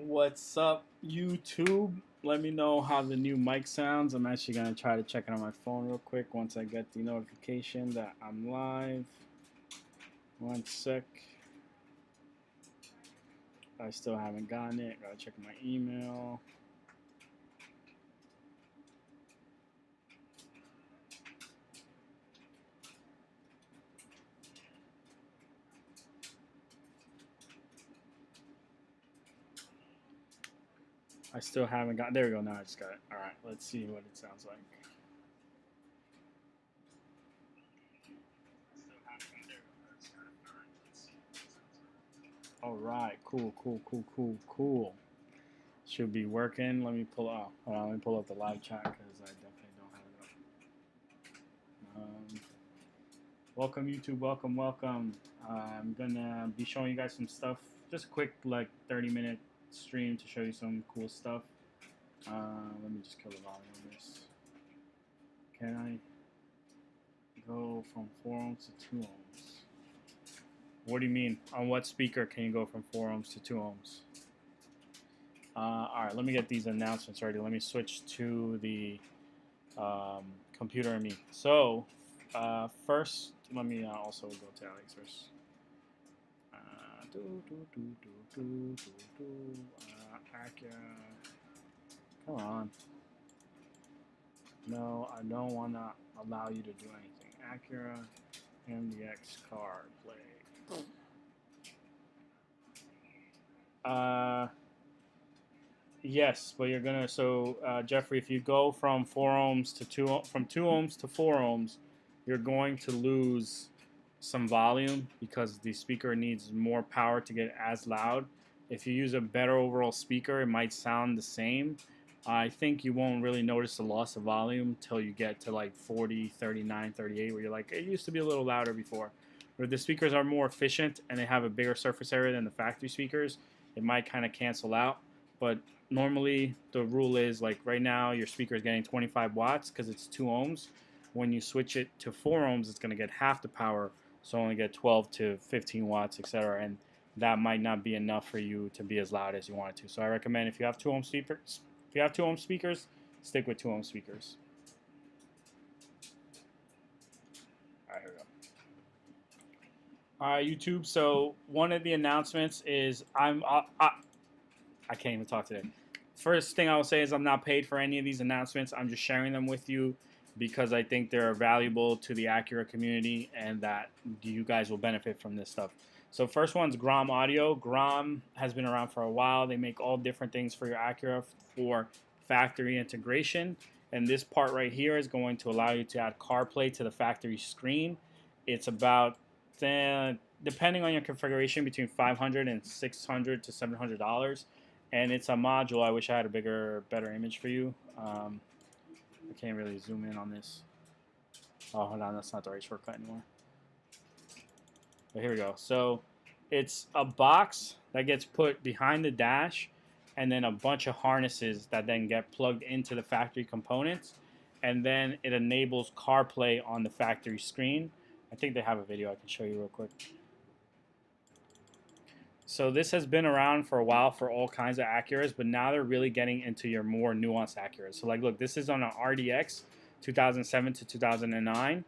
What's up, YouTube? Let me know how the new mic sounds. I'm actually going to try to check it on my phone real quick once I get the notification that I'm live. One sec. I still haven't gotten it. Gotta check my email. I still haven't got. There we go. Now I just got it. All right. Let's see what it sounds like. All right. Cool. Should be working. Let me pull up. Let me pull up the live chat because I definitely don't have it up. Welcome, YouTube. Welcome. I'm gonna be showing you guys some stuff. Just a quick, like 30-minute stream to show you some cool stuff. Let me just kill the volume on this. Can I go from 4 ohms to 2 ohms? What do you mean? On what speaker can you go from 4 ohms to 2 ohms? Alright, let me get these announcements ready. Let me switch to the computer and me. So, first, let me also go to AliExpress. Acura. Come on. No, I don't want to allow you to do anything. Acura MDX CarPlay. Yes, but you're gonna. So, Jeffrey, if you go from 4 ohms to 2 ohms to 4 ohms, you're going to lose some volume because the speaker needs more power to get as loud. If you use a better overall speaker, it might sound the same. I think you won't really notice the loss of volume till you get to like 40, 39, 38, where you're like, it used to be a little louder before. But if the speakers are more efficient and they have a bigger surface area than the factory speakers, it might kind of cancel out. But normally the rule is like right now your speaker is getting 25 watts because it's 2 ohms. When you switch it to 4 ohms, it's going to get half the power, so only get 12 to 15 watts, etc. And that might not be enough for you to be as loud as you want it to. So I recommend if you have 2 ohm speakers, stick with 2 ohm speakers. All right, here we go. All right, YouTube. So one of the announcements is I can't even talk today. First thing I will say is I'm not paid for any of these announcements. I'm just sharing them with you because I think they're valuable to the Acura community and that you guys will benefit from this stuff. So first one's Grom Audio. Grom has been around for a while. They make all different things for your Acura for factory integration. And this part right here is going to allow you to add CarPlay to the factory screen. It's about, depending on your configuration, between $500 and $600 to $700. And it's a module. I wish I had a better image for you. I can't really zoom in on this. Oh, hold on, that's not the right shortcut anymore. But here we go. So it's a box that gets put behind the dash and then a bunch of harnesses that then get plugged into the factory components. And then it enables CarPlay on the factory screen. I think they have a video I can show you real quick. So this has been around for a while for all kinds of Acuras, but now they're really getting into your more nuanced Acuras. So like, look, this is on an RDX 2007 to 2009.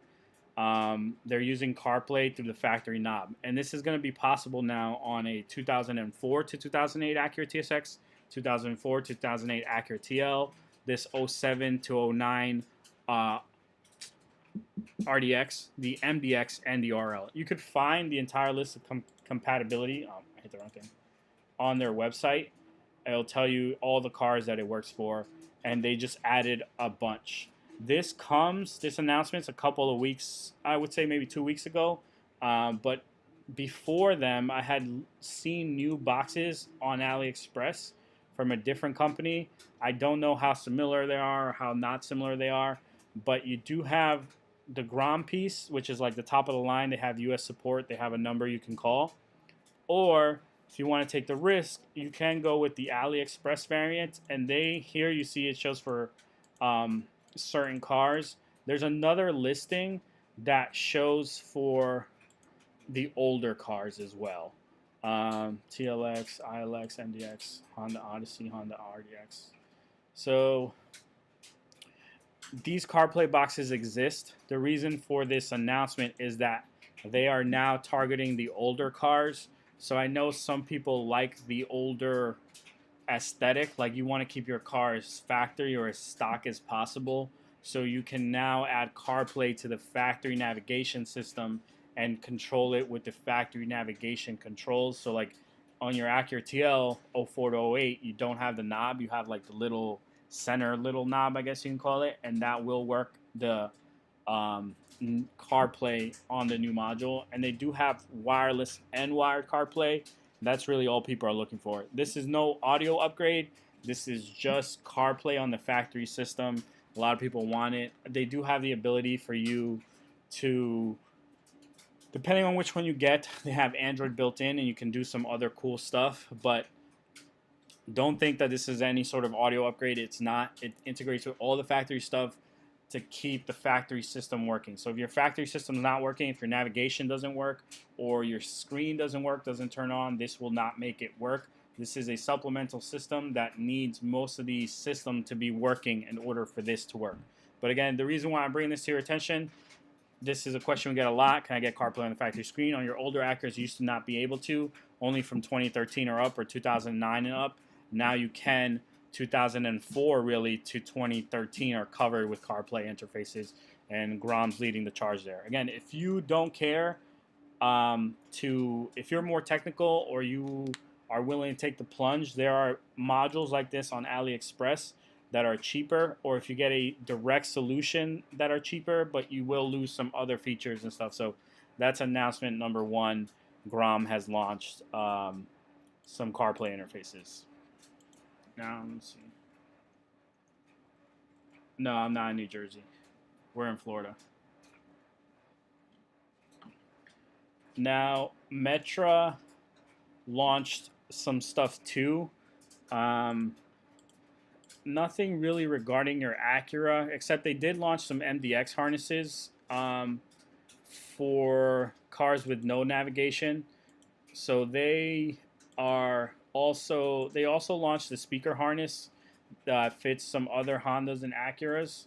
They're using CarPlay through the factory knob. And this is going to be possible now on a 2004 to 2008 Acura TSX, 2004 to 2008 Acura TL, this 07 to 09 RDX, the MDX, and the RL. You could find the entire list of compatibility. I hit the wrong thing. On their website, it'll tell you all the cars that it works for, and they just added a bunch. This announcement's a couple of weeks, I would say maybe 2 weeks ago, but before them, I had seen new boxes on AliExpress from a different company. I don't know how similar they are or how not similar they are, but you do have the Grom piece, which is like the top of the line. They have US support. They have a number you can call. Or if you want to take the risk, you can go with the AliExpress variant. And here you see it shows for certain cars. There's another listing that shows for the older cars as well. TLX, ILX, MDX, Honda Odyssey, Honda RDX. So these CarPlay boxes exist. The reason for this announcement is that they are now targeting the older cars. So I know some people like the older aesthetic, like you want to keep your car as factory or as stock as possible. So you can now add CarPlay to the factory navigation system and control it with the factory navigation controls. So like on your Acura TL 04 to 08, you don't have the knob, you have like the little center little knob, I guess you can call it, and that will work the CarPlay on the new module. And they do have wireless and wired CarPlay. That's really all people are looking for. This is no audio upgrade. This is just CarPlay on the factory system. A lot of people want it. They do have the ability for you to, depending on which one you get, they have Android built in and you can do some other cool stuff. But don't think that this is any sort of audio upgrade. It's not. It integrates with all the factory stuff to keep the factory system working. So if your factory system is not working, if your navigation doesn't work, or your screen doesn't work, doesn't turn on, this will not make it work. This is a supplemental system that needs most of the system to be working in order for this to work. But again, the reason why I'm bringing this to your attention, this is a question we get a lot. Can I get CarPlay on the factory screen? On your older Acuras, you used to not be able to, only from 2013 or up, or 2009 and up. Now you can. 2004 really to 2013 are covered with CarPlay interfaces, and Grom's leading the charge there. Again, if you don't care, if you're more technical or you are willing to take the plunge, there are modules like this on AliExpress that are cheaper, or if you get a direct solution that are cheaper, but you will lose some other features and stuff. So that's announcement number one. Grom has launched some CarPlay interfaces. Now, let's see. No, I'm not in New Jersey. We're in Florida. Now, Metra launched some stuff too. Nothing really regarding your Acura, except they did launch some MDX harnesses for cars with no navigation. So they also launched the speaker harness that fits some other Hondas and Acuras.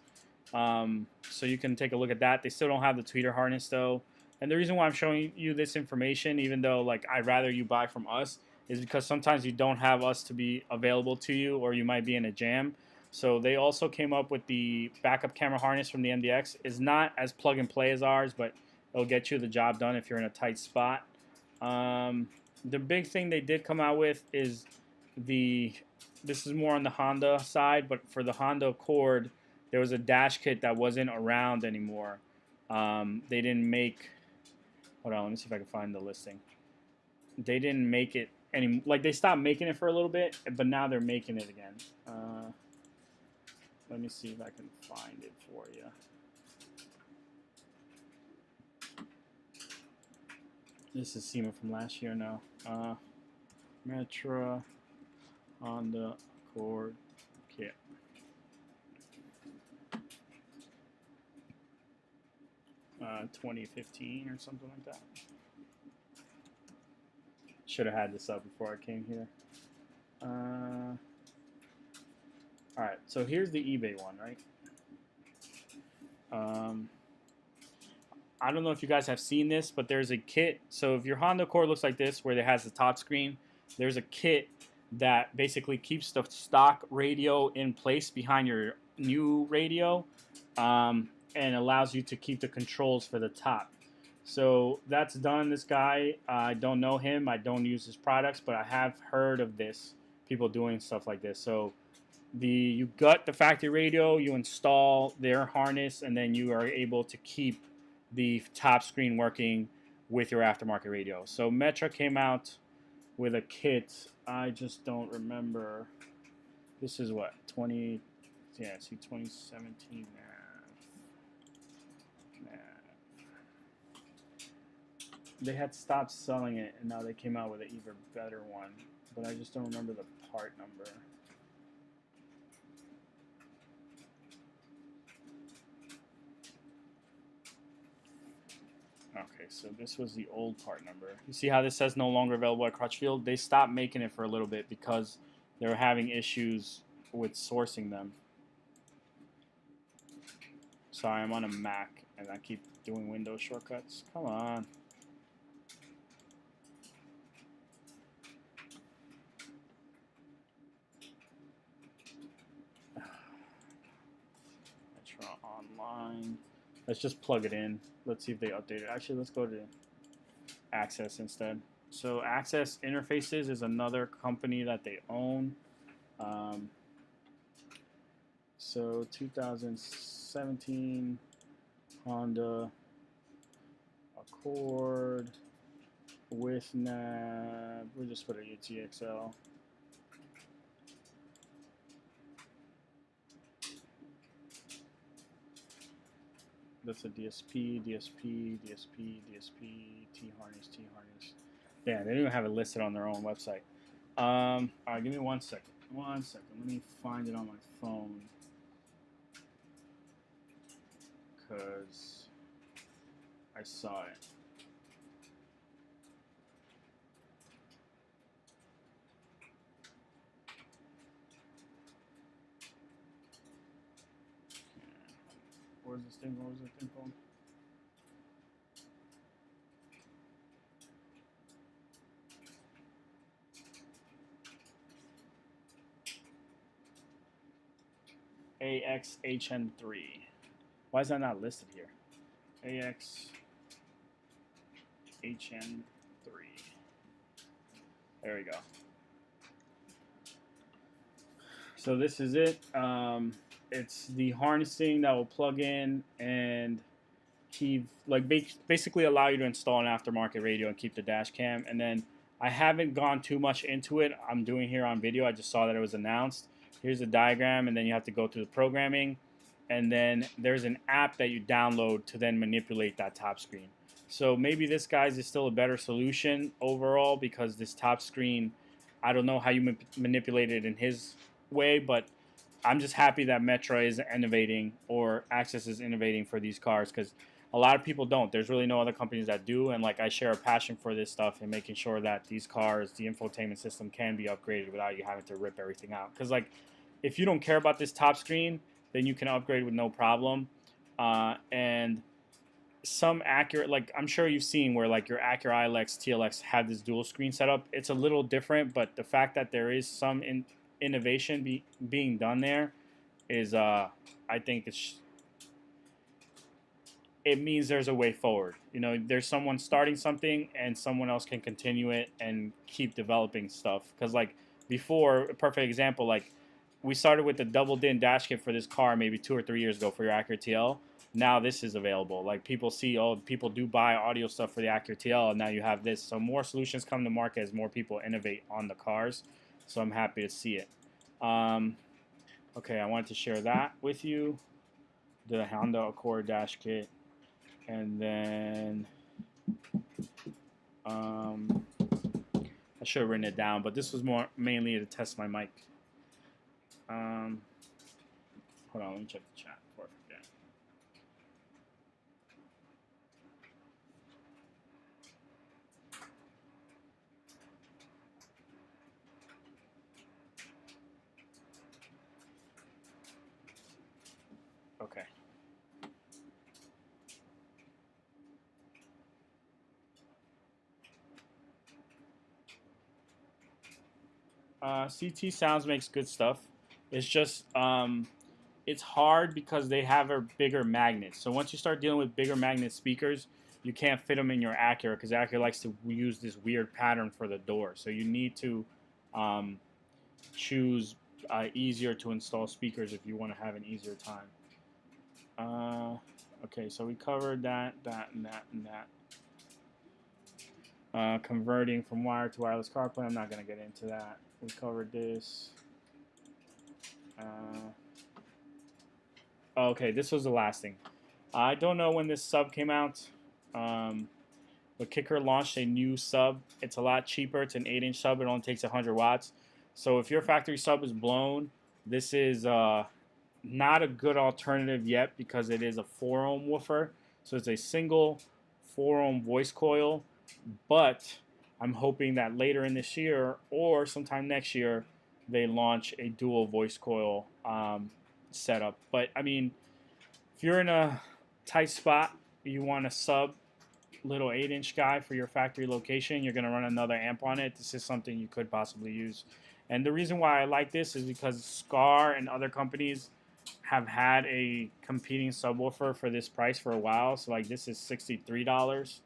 So you can take a look at that. They still don't have the tweeter harness though. And the reason why I'm showing you this information, even though like I'd rather you buy from us, is because sometimes you don't have us to be available to you, or you might be in a jam. So they also came up with the backup camera harness from the MDX. It's not as plug and play as ours, but it'll get you the job done if you're in a tight spot. The big thing they did come out with is this is more on the Honda side, but for the Honda Accord, there was a dash kit that wasn't around anymore. They didn't make, hold on, let me see if I can find the listing. They didn't make it any, like they stopped making it for a little bit, but now they're making it again. Let me see if I can find it for you. This is SEMA from last year now. Metra Honda Accord kit. Uh, 2015 or something like that. Should have had this up before I came here. Alright, so here's the eBay one, right? I don't know if you guys have seen this, but there's a kit. So if your Honda Accord looks like this, where it has the touch screen, there's a kit that basically keeps the stock radio in place behind your new radio, and allows you to keep the controls for the top. So that's done. This guy, I don't know him. I don't use his products, but I have heard of this, people doing stuff like this. So you gut the factory radio, you install their harness, and then you are able to keep the top screen working with your aftermarket radio. So Metra came out with a kit. I just don't remember. This is what, 2017 now. They had stopped selling it, and now they came out with an even better one, but I just don't remember the part number. Okay, so this was the old part number. You see how this says no longer available at Crutchfield? They stopped making it for a little bit because they were having issues with sourcing them. Sorry, I'm on a Mac and I keep doing Windows shortcuts. Come on. Metra Online. Let's just plug it in. Let's see if they update it. Actually, let's go to Axxess instead. So Axxess Interfaces is another company that they own. So 2017 Honda Accord with nav. We'll just put a UTXL. That's a DSP, DSP, DSP, DSP, T-harness, T-harness. Yeah, they don't even have it listed on their own website. All right, give me 1 second. 1 second. Let me find it on my phone. Because I saw it. Where's this thing? What was this thing called? AXHN3. Why is that not listed here? AXHN3. There we go. So this is it. It's the harnessing that will plug in and keep, like, basically allow you to install an aftermarket radio and keep the dash cam. And then I haven't gone too much into it. I'm doing here on video. I just saw that it was announced. Here's the diagram, and then you have to go through the programming. And then there's an app that you download to then manipulate that top screen. So maybe this, guys, is still a better solution overall, because this top screen, I don't know how you manipulate it in his way, but I'm just happy that Metra is innovating, or Axxess is innovating for these cars, because a lot of people don't. There's really no other companies that do, and like I share a passion for this stuff and making sure that these cars, the infotainment system, can be upgraded without you having to rip everything out. Because like, if you don't care about this top screen, then you can upgrade with no problem. And some Acura, like I'm sure you've seen where like your Acura ILX, TLX have this dual screen setup. It's a little different, but the fact that there is some innovation being done there is, I think it means there's a way forward. You know, there's someone starting something and someone else can continue it and keep developing stuff. Because like before, a perfect example, like we started with the double DIN dash kit for this car maybe 2 or 3 years ago for your Acura TL. Now this is available. Like people see, oh, people do buy audio stuff for the Acura TL, and now you have this. So more solutions come to market as more people innovate on the cars. So I'm happy to see it. Okay, I wanted to share that with you. The Honda Accord dash kit. And then I should have written it down, but this was mainly to test my mic. Hold on, let me check the chat before I forget. Okay. CT Sounds makes good stuff. It's just it's hard because they have a bigger magnet. So once you start dealing with bigger magnet speakers, you can't fit them in your Acura, because Acura likes to use this weird pattern for the door. So you need to choose easier to install speakers if you want to have an easier time. Okay, so we covered that, and that. Converting from wire to wireless CarPlay, I'm not going to get into that. We covered this. Okay, this was the last thing. I don't know when this sub came out, but Kicker launched a new sub. It's a lot cheaper. It's an 8-inch sub. It only takes 100 watts. So if your factory sub is blown, this is not a good alternative yet, because it is a 4-ohm woofer. So it's a single 4-ohm voice coil, but I'm hoping that later in this year or sometime next year they launch a dual voice coil setup. But I mean, if you're in a tight spot, you want a sub little 8-inch guy for your factory location, you're going to run another amp on it. This is something you could possibly use. And the reason why I like this is because Scar and other companies have had a competing subwoofer for this price for a while. So like this is $63.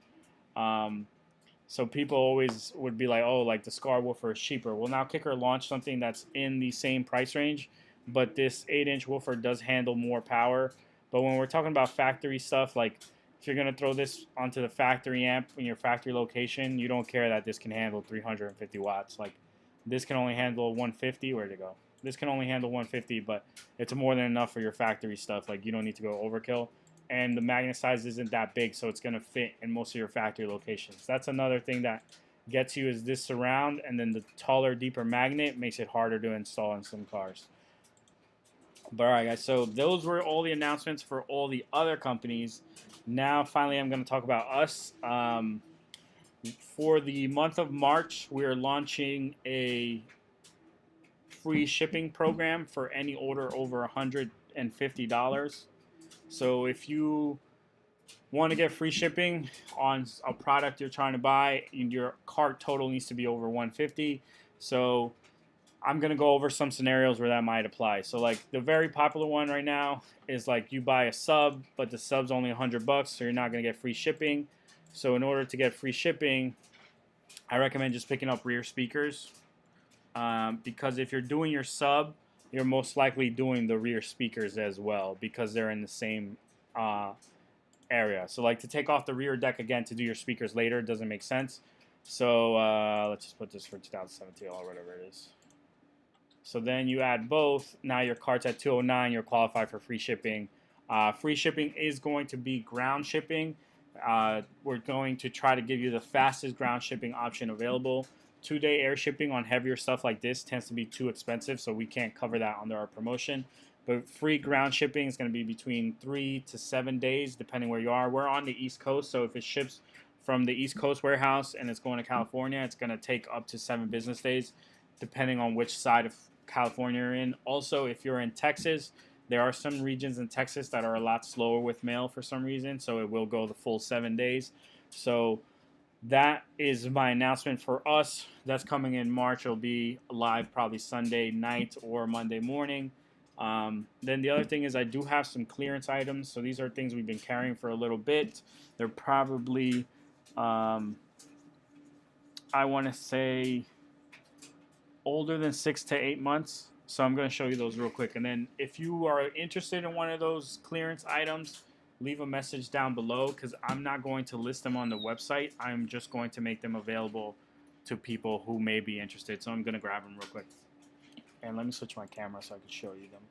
So people always would be like, oh, like the Scar woofer is cheaper. Well, now Kicker launched something that's in the same price range, but this 8-inch woofer does handle more power. But when we're talking about factory stuff, like if you're going to throw this onto the factory amp in your factory location, you don't care that this can handle 350 watts. Like this can only handle 150. Where'd it go? This can only handle 150, but it's more than enough for your factory stuff. Like you don't need to go overkill. And the magnet size isn't that big, so it's going to fit in most of your factory locations. That's another thing that gets you is this surround, and then the taller, deeper magnet makes it harder to install in some cars. But all right, guys, so those were all the announcements for all the other companies. Now, finally, I'm going to talk about us. For the month of March, we are launching a free shipping program for any order over $150. So if you want to get free shipping on a product you're trying to buy, your cart total needs to be over 150. So I'm going to go over some scenarios where that might apply. So like the very popular one right now is like you buy a sub, but the sub's only $100, so you're not going to get free shipping. So in order to get free shipping, I recommend just picking up rear speakers, because if you're doing your sub, you're most likely doing the rear speakers as well because they're in the same area. So like to take off the rear deck again to do your speakers later doesn't make sense. So let's just put this for 2017 or whatever it is. So then you add both. Now your cart's at 209. You're qualified for free shipping. Free shipping is going to be ground shipping. We're going to try to give you the fastest ground shipping option available. 2-day air shipping on heavier stuff like this tends to be too expensive, so we can't cover that under our promotion. But free ground shipping is going to be between 3 to 7 days, depending where you are. We're on the East Coast, so if it ships from the East Coast warehouse and it's going to California, it's going to take up to 7 business days, depending on which side of California you're in. Also, if you're in Texas, there are some regions in Texas that are a lot slower with mail for some reason, so it will go the full 7 days. So that is my announcement for us. That's coming in March. It'll be live probably Sunday night or Monday morning. Then the other thing is I do have some clearance items. So these are things we've been carrying for a little bit. They're probably, I want to say, older than 6 to 8 months. So I'm going to show you those real quick. And then if you are interested in one of those clearance items, leave a message down below because I'm not going to list them on the website. I'm just going to make them available to people who may be interested. So I'm going to grab them real quick. And let me switch my camera so I can show you them.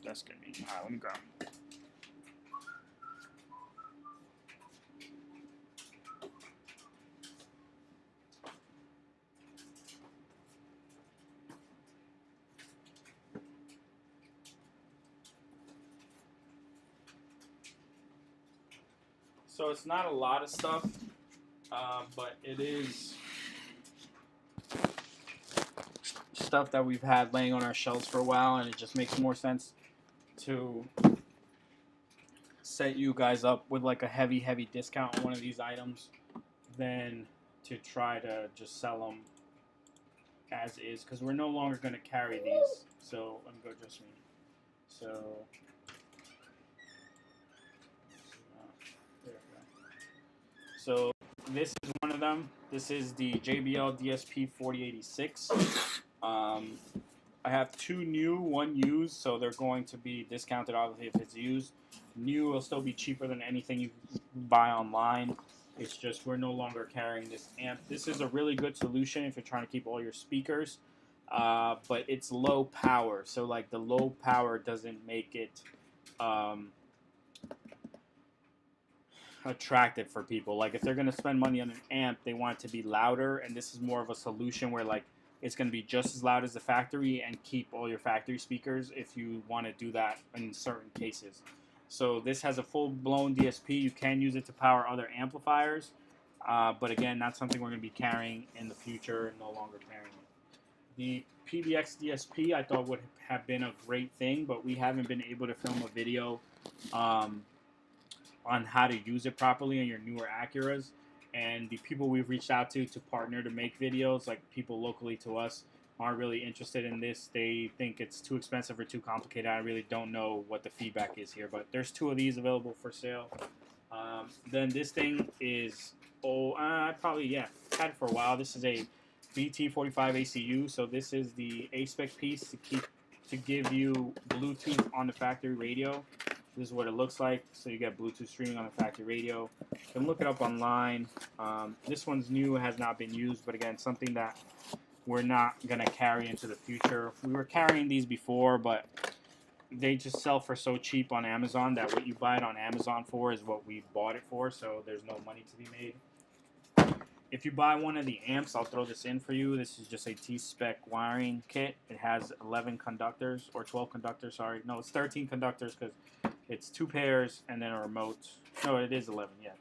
That's going to be... All right, let me grab them. So it's not a lot of stuff, but it is stuff that we've had laying on our shelves for a while, and it just makes more sense to set you guys up with like a heavy discount on one of these items than to try to just sell them as is, because we're no longer going to carry these. So let me go adjust me. So So this is one of them. This is the JBL DSP 4086. I have 2 new, 1 used, so they're going to be discounted obviously if it's used. New will still be cheaper than anything you buy online. It's just we're no longer carrying this amp. This is a really good solution if you're trying to keep all your speakers, but it's low power. So like the low power doesn't make it attractive for people. Like if they're going to spend money on an amp, they want it to be louder, and this is more of a solution where like It's going to be just as loud as the factory and keep all your factory speakers if you want to do that in certain cases. So this has a full-blown DSP. You can use it to power other amplifiers, but again, not something we're going to be carrying in the future. No longer carrying it. The PBX DSP I thought would have been a great thing, but we haven't been able to film a video on how to use it properly on your newer Acuras. And the people we've reached out to partner to make videos, like people locally to us, aren't really interested in this. They think it's too expensive or too complicated. I really don't know what the feedback is here, but there's 2 of these available for sale. Then this thing is, had it for a while. This is a BT45 ACU, so this is the A-spec piece to give you Bluetooth on the factory radio. This is what it looks like. So you get Bluetooth streaming on the factory radio. You can look it up online. This one's new, has not been used, but again, something that we're not going to carry into the future. We were carrying these before, but they just sell for so cheap on Amazon that what you buy it on Amazon for is what we bought it for, so there's no money to be made. If you buy one of the amps, I'll throw this in for you. This is just a T-spec wiring kit. It has 11 conductors, or 12 conductors, sorry. No, it's 13 conductors because it's 2 pairs and then a remote. No, it is 11, yeah.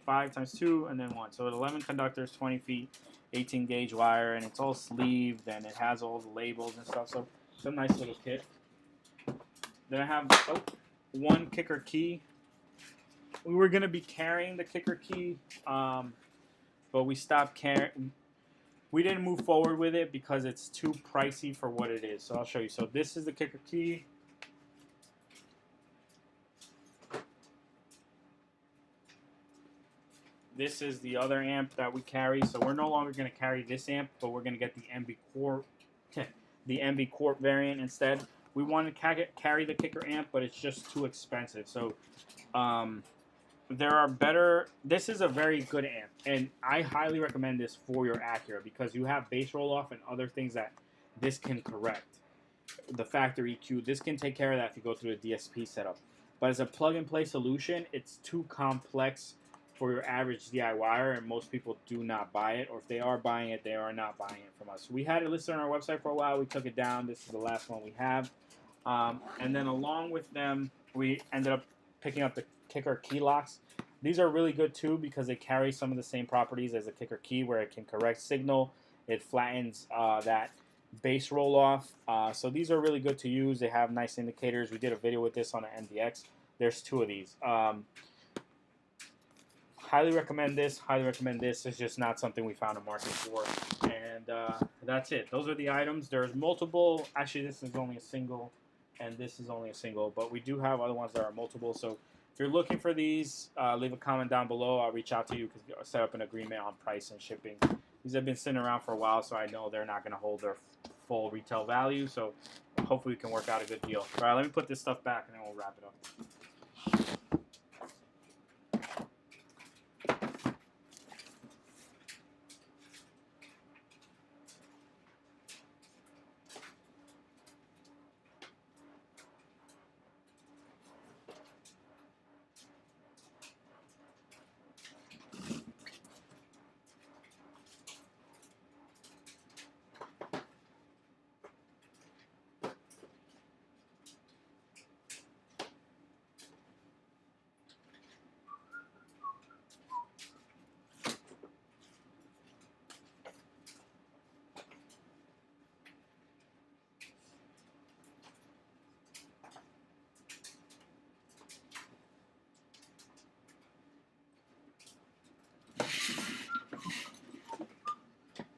5 times 2 and then 1. So 11 conductors, 20 feet, 18 gauge wire, and it's all sleeved and it has all the labels and stuff. So it's a nice little kit. Then I have one kicker key. We were going to be carrying the kicker key, but we stopped carrying. We didn't move forward with it because it's too pricey for what it is. So I'll show you. So this is the kicker key. This is the other amp that we carry. So we're no longer going to carry this amp, but we're going to get the MB Corp variant instead. We want to carry the kicker amp, but it's just too expensive. So there are better. This is a very good amp, and I highly recommend this for your Acura because you have bass roll off and other things that this can correct. The factory EQ, this can take care of that if you go through a DSP setup. But as a plug-and-play solution, it's too complex for your average DIYer, and most people do not buy it, or if they are buying it, they are not buying it from us. We had it listed on our website for a while. We took it down. This is the last one we have. And then along with them, we ended up picking up the kicker key locks. These are really good too because they carry some of the same properties as a kicker key, where it can correct signal. It flattens that bass roll off. So these are really good to use. They have nice indicators. We did a video with this on an MDX. There's 2 of these. Highly recommend this. Highly recommend this. It's just not something we found a market for. And that's it. Those are the items. There's multiple. Actually, this is only a single, and this is only a single. But we do have other ones that are multiple. So if you're looking for these, leave a comment down below. I'll reach out to you because I'll set up an agreement on price and shipping. These have been sitting around for a while, so I know they're not going to hold their full retail value. So hopefully we can work out a good deal. All right, let me put this stuff back, and then we'll wrap it up.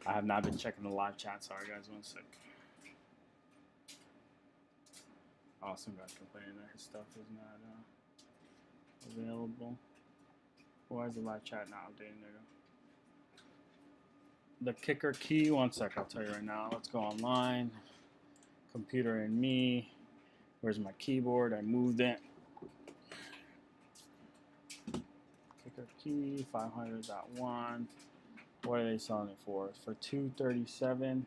I have not been checking the live chat. Sorry, guys. 1 sec. Oh, some guy's complaining that his stuff is not available. Why is the live chat not updating? There you go. The kicker key. 1 sec. I'll tell you right now. Let's go online. Computer and me. Where's my keyboard? I moved it. Kicker key. 500.1. What are they selling it for? It's for $237.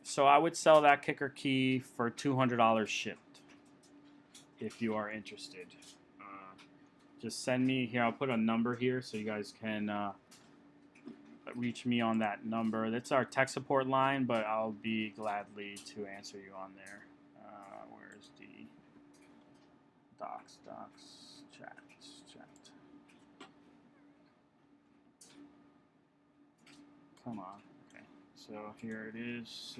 So I would sell that kicker key for $200 shipped if you are interested. Just send me here. I'll put a number here so you guys can reach me on that number. That's our tech support line, but I'll be gladly to answer you on there. Where's the docs, chat. Come on. Okay. So here it is,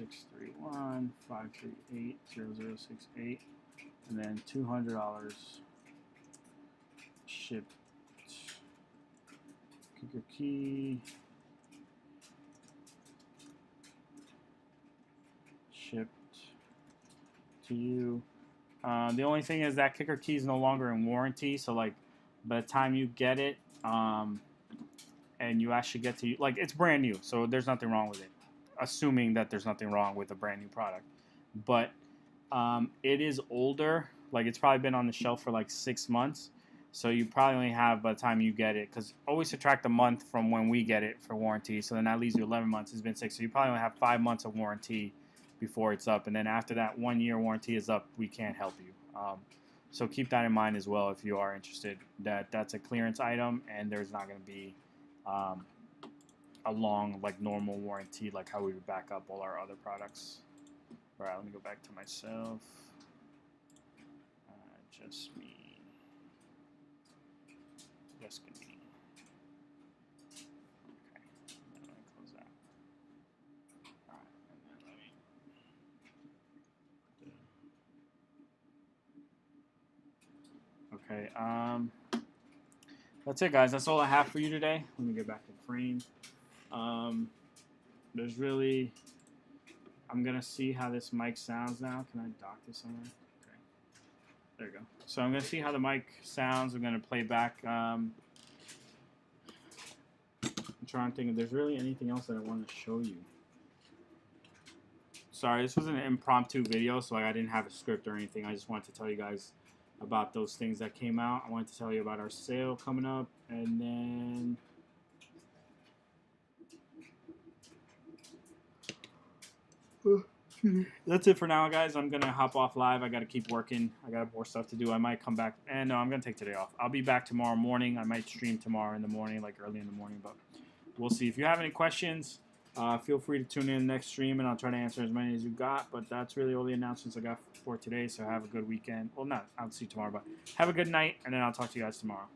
631-538-0068, and then $200 shipped. Kicker key. Shipped to you. The only thing is that kicker key is no longer in warranty, so like by the time you get it, and you actually get to, like, it's brand new, so there's nothing wrong with it, assuming that there's nothing wrong with a brand new product. But it is older, like it's probably been on the shelf for like 6 months, so you probably only have, by the time you get it, because always subtract a month from when we get it for warranty, so then that leaves you 11 months. It's been 6, so you probably only have 5 months of warranty before it's up, and then after that 1 year warranty is up, we can't help you. So keep that in mind as well if you are interested, that that's a clearance item and there's not going to be a long, like, normal warranty like how we would back up all our other products. All right, let me go back to myself. Just me. Just me. Okay, and then let me close that. All right, and then let me. Okay, that's it, guys. That's all I have for you today. Let me get back in frame. There's really, I'm gonna see how this mic sounds now. Can I dock this somewhere? Okay, there you go. So I'm gonna see how the mic sounds. I'm gonna play back. I'm trying to think if there's really anything else that I want to show you. Sorry, this was an impromptu video, so I didn't have a script or anything. I just wanted to tell you guys about those things that came out. I wanted to tell you about our sale coming up, and then that's it for now, guys. I'm gonna hop off live. I gotta keep working. I got more stuff to do. I might come back, and no, I'm gonna take today off. I'll be back tomorrow morning. I might stream tomorrow in the morning, like early in the morning, but we'll see. If you have any questions, feel free to tune in next stream, and I'll try to answer as many as you got. But that's really all the announcements I got for today, so have a good weekend. Well, I'll see you tomorrow, but have a good night, and then I'll talk to you guys tomorrow.